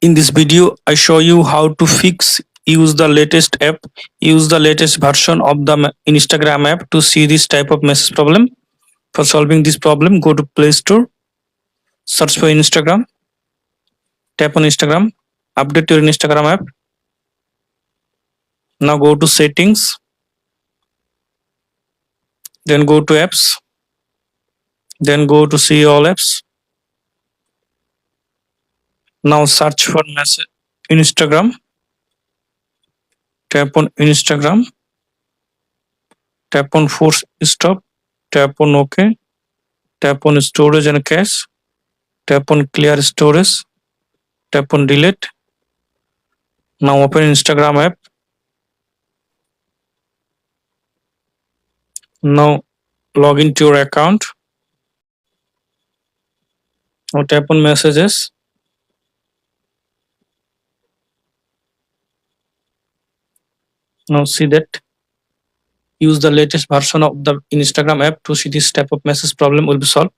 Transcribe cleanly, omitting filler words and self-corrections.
In this video, I show you how to use the latest app, use the latest version of the Instagram app to see this type of message problem. For solving this problem, go to Play Store, search for Instagram, tap on Instagram, update your Instagram app. Now go to settings, then go to apps, then go to see all apps. Now search for message Instagram, tap on Instagram, tap on force stop, tap on OK, tap on storage and cache, tap on clear storage, tap on delete. Now open Instagram app. Now log into your account. Now tap on messages. Now see that use the latest version of the Instagram app to see this type of message problem will be solved.